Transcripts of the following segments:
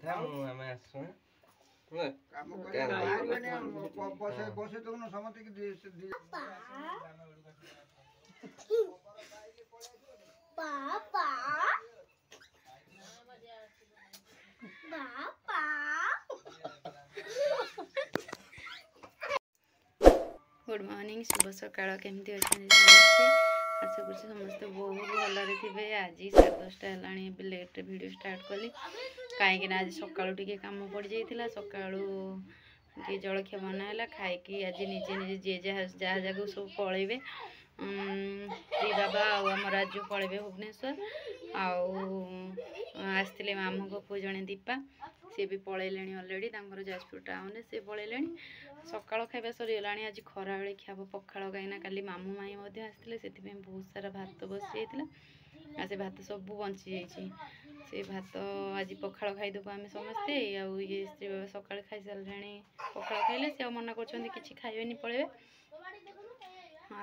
था हमें आसु काम करे बाहर ने पैसे तो न समझ के पापा पापा गुड मॉर्निंग शुभ सकाळ केमती अच्छे समस्ते आशा कर समस्ते बहुत भलरे थे आज 10:30 है लेट वीडियो स्टार्ट कली कहीं आज सकाळू टिके काम पड़ जाइए सकाळू टे जलखिया बनाला खाई आज निजे निजे जे जहाँ जगह सब पलैबे श्री बाबा आम राजू पलैबे भुवनेश्वर आसते मामू को पुओ जड़े दीपा सी भी पलैले अलरेडी जाजपुर टाउन से पलैले सकाळ खाଇବା सरीगला आज खरा बेले खिया पखाड़ कहीं काली मामू माई आसते से बहुत सारा भात बसी जाता से भात सब बंची जाइए से भात आज पखाड़ खाईदेबू आम समस्ते ये स्त्री बाबा सकाଳେ खाई सारे पखाड़ खाइले से मना कर किसी खाइबेनी पलैबे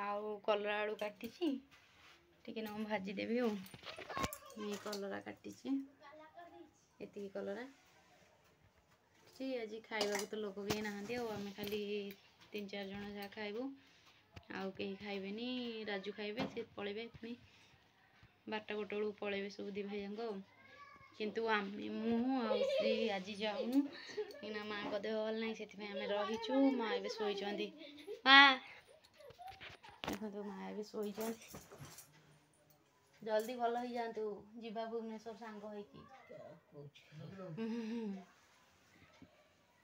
आउ कलरा आलू काटी टे ना भाजीदेवी ये कलरा काटी ये कलरा आज खाइबा तो लोक कहीं नहांती आम खाली 3-4 जन जहाँ खाइबू आउ कहीं खाइबेनी राजू खाइबे से पलैबे पुणी 12-1 बेलू पलैबे सब दी भाई जाक किंतु आम श्री आज जाऊनु कि माँ को देह भल ना से आम रहीचु माँ ए शोची माँ देखो माँ ए शोची जल्दी भल हो जातु जीवा भुवनेश्वर सांग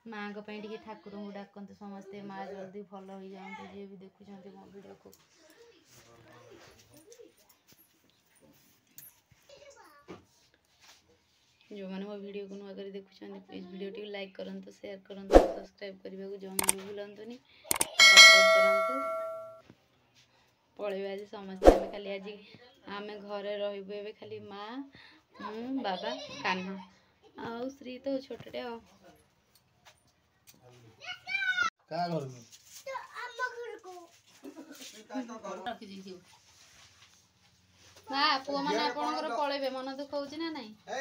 माँ को ठाकुर को डाकते समस्ते माँ जल्दी भल हो जाते जी भी देखुं मो वीडियो को जो मैंने मो वीडियो को नुआ कर देखुं प्लीज वीडियो टी लाइक करंतु शेयर करंतु सब्सक्राइब करने को जमा भी भूलंतुनी सपोर्ट करंतु पलैबे आज समस्ते आम खाली आज आम घरे रहीबु एबे खाली माँ मु बाबा कान्हा आउ श्री तो छोटे आ का घर में तो अम्मा घर को रखी दी ना पुओ माने आपनकर पळेबे मन दुख होउची ना नाही ए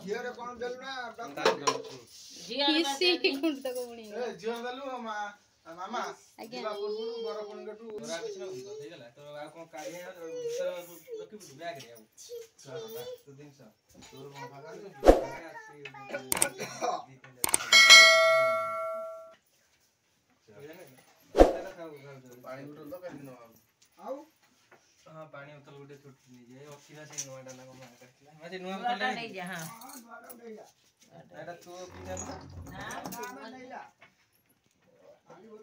जियो रे कोन देलु ना डॉक्टर किसी गुंड तक बुणी ए जियो देलु मामा आज्ञा पुरु बर कोन गटु ओरा किछ ना बुझ हे गला तो आ कोन काढे भीतर रखि बुझ बैग रे तो दिन सा तोर कोन भागा पानी बोतल तो कर दिनो आउ हां पानी बोतल गोटे छोटी नहीं जाए ओखिना से नोडा ना मां करथिला माजे नुआ बोतल नहीं जा हां एटा तो पीना ना नहीं जा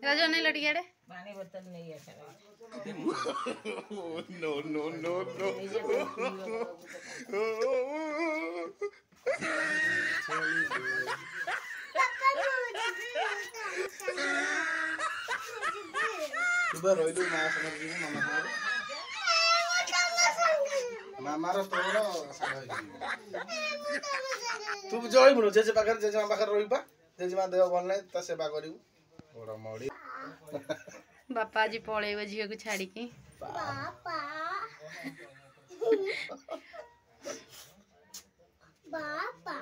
राजो नहीं लट गया रे पानी बोतल नहीं है नो नो नो सुबह रोइलु मां समझ गई मामा रो तोरो तू जय मुनो जेजे पाखर जेजे पाखर रोइबा जेजे मा देव बन त सेवा करिवु ओरा मौड़ी बापा जी पळेबे झियो को छाड़ी के पापा पापा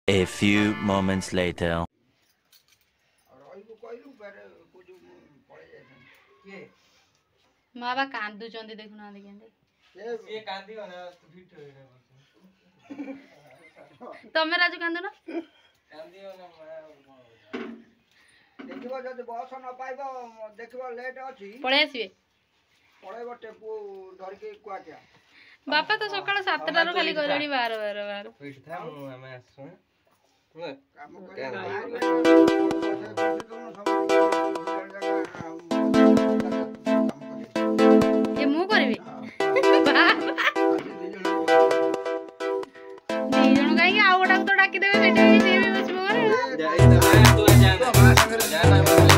A few moments later. माँ बा कांदू चंदी देखु ना देखेंदे ये कांदी बना फिट हो रे तमे राजू कांदू ना कांदी बना देखिबो जदि बस न पाइबो देखिबो लेट अछि पळे आसीबे पळेबो टेपू धर के कुआटिया बापा तो सकाळ 7टा रो खाली गलडी 12 फिट था हमें आसु काम करे ये मु करबी दी जण काई आ गोटा तो डाकी देबे बेटा से भी बचबो करे जा तो जाना